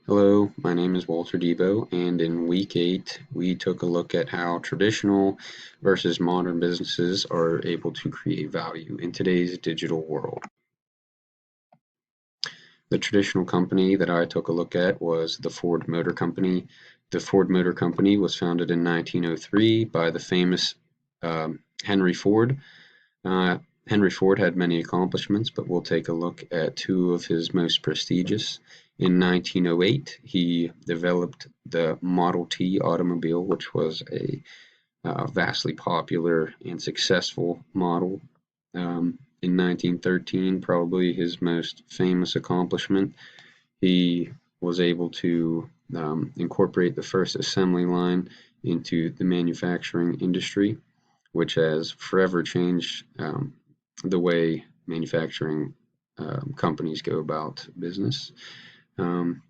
Hello, my name is Walter Debo, and in week 8, we took a look at how traditional versus modern businesses are able to create value in today's digital world. The traditional company that I took a look at was the Ford Motor Company. The Ford Motor Company was founded in 1903 by the famous Henry Ford. Uh, Henry Ford had many accomplishments, but we'll take a look at two of his most prestigious. In 1908, he developed the Model T automobile, which was a vastly popular and successful model. In 1913, probably his most famous accomplishment, he was able to incorporate the first assembly line into the manufacturing industry, which has forever changed the way manufacturing companies go about business. Um,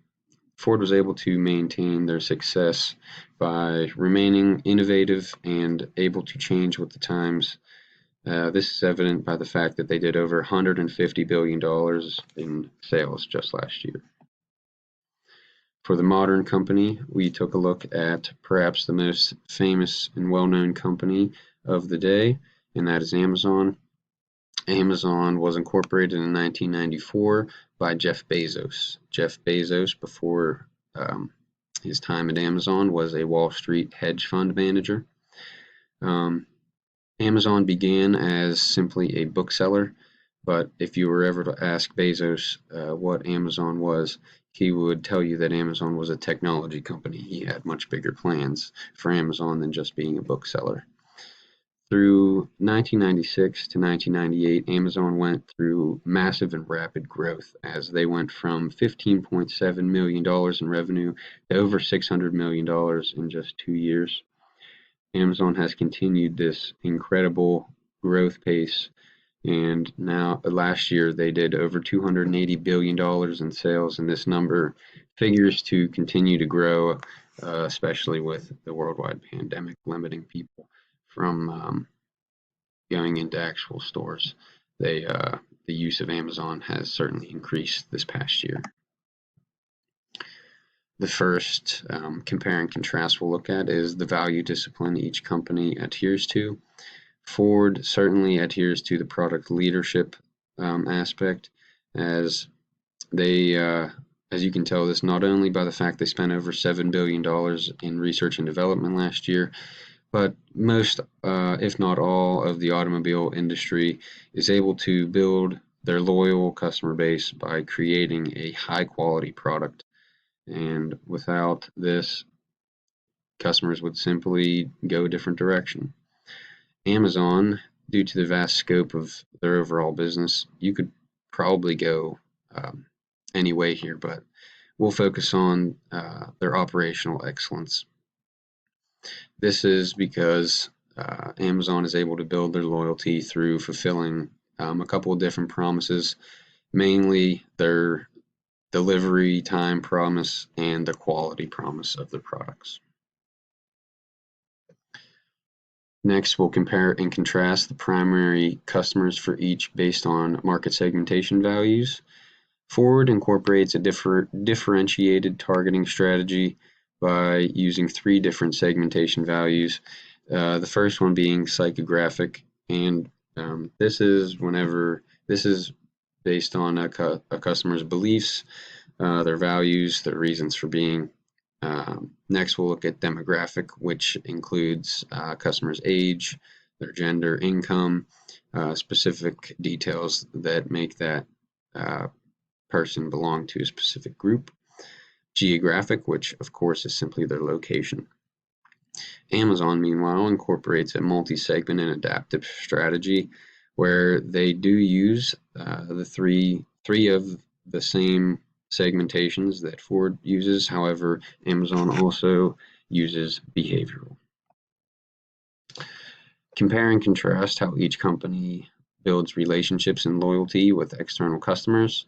Ford was able to maintain their success by remaining innovative and able to change with the times. This is evident by the fact that they did over $150 billion in sales just last year. For the modern company, we took a look at perhaps the most famous and well-known company of the day, and that is Amazon. Amazon was incorporated in 1994 by Jeff Bezos. Jeff Bezos, before his time at Amazon, was a Wall Street hedge fund manager. Um, Amazon began as simply a bookseller, but if you were ever to ask Bezos what Amazon was, he would tell you that Amazon was a technology company. He had much bigger plans for Amazon than just being a bookseller. Through 1996 to 1998, Amazon went through massive and rapid growth as they went from $15.7 million in revenue to over $600 million in just 2 years. Amazon has continued this incredible growth pace, and now last year they did over $280 billion in sales, and this number figures to continue to grow, especially with the worldwide pandemic limiting people from going into actual stores. The use of Amazon has certainly increased this past year. The first compare and contrast we'll look at is the value discipline each company adheres to. Ford certainly adheres to the product leadership aspect, as they, as you can tell this not only by the fact they spent over $7 billion in research and development last year, but most, if not all, of the automobile industry is able to build their loyal customer base by creating a high quality product. And without this, customers would simply go a different direction. Amazon, due to the vast scope of their overall business, you could probably go any way here, but we'll focus on their operational excellence. This is because Amazon is able to build their loyalty through fulfilling a couple of different promises, mainly their delivery time promise and the quality promise of their products. Next, we'll compare and contrast the primary customers for each based on market segmentation values. Ford incorporates a differentiated targeting strategy by using 3 different segmentation values. The first one being psychographic, and this is based on a customer's beliefs, their values, their reasons for being. Next, we'll look at demographic, which includes customers' age, their gender, income, specific details that make that person belong to a specific group. Geographic, which of course is simply their location. Amazon, meanwhile, incorporates a multi-segment and adaptive strategy where they do use the three of the same segmentations that Ford uses. However, Amazon also uses behavioral. Compare and contrast how each company builds relationships and loyalty with external customers.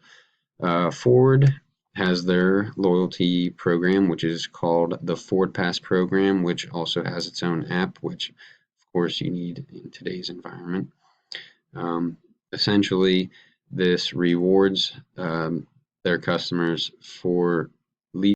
Ford has their loyalty program, which is called the Ford Pass program, which also has its own app, which of course you need in today's environment. Essentially, this rewards their customers for lead